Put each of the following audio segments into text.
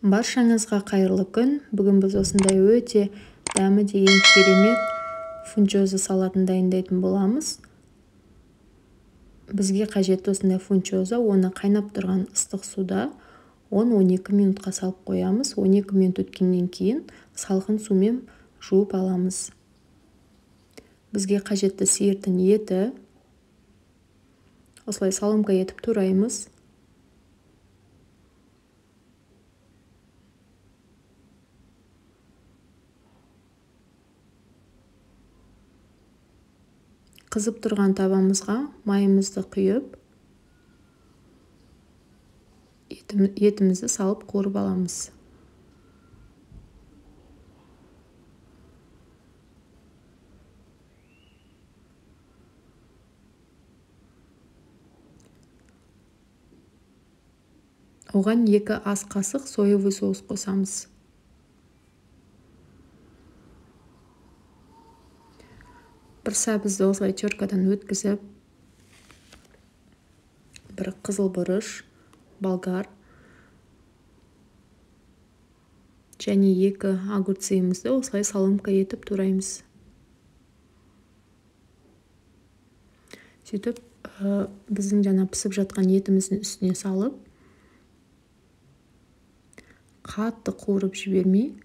Баршаңызға қайырлы күн. Бүгін біз осындай өте дәмі деген керемет фунчоза салатын дайындайтын боламыз. Бізге қажет осындай фунчоза, оны қайнап тұрған ыстық суда 10-12 минутқа салып қоямыз. 12 минут өткеннен кейін салқын сумен жуып аламыз. Бізге қажетті сиырдың еті. Осылай салымға етіп тураймыз. Қызып тұрған табамызға майымызды құйып, етімізді салып қуырып аламыз. Оған 2 ас қасық соевый соус қосамыз. Бір сәбізді осылай теркадан өткізіп, бір қызыл бұрыш, болгар және 2 огурцымызды осылай салымға етіп тураймыз. Сөйтіп, біздің жаңа пісіп жатқан етіміздің үстіне салып, қатты қуырып жібермей,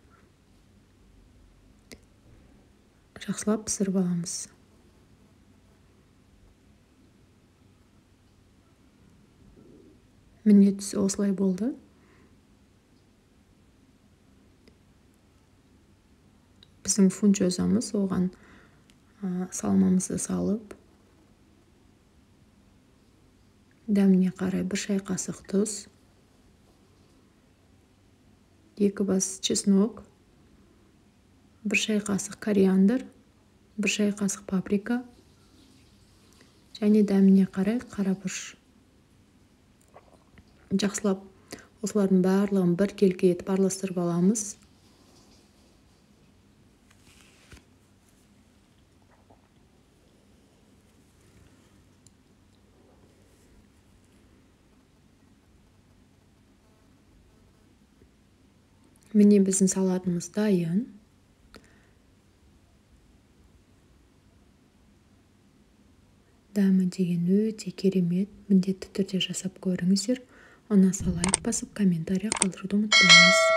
жақсылап пісіріп аламыз. Міне түсі осылай болды. Біздің фунчозамыз, оған салмамызды салып, дәміне қарай 1 шай қасық тұз, 2 бас чеснок, 1 шай қасық кориандр, 1 шай қасық паприка және дәміне қарай қарабұрыш. Жақсылап осылардың барлығын бір келке етіп араластырып аламыз. Міне біздің салатымыз дайын. Дәмі деген өте керемет. Міндетті түрде жасап көріңіздер. Ұнаса лайк басып, комментарий қалдыруды ұмытпаңыз.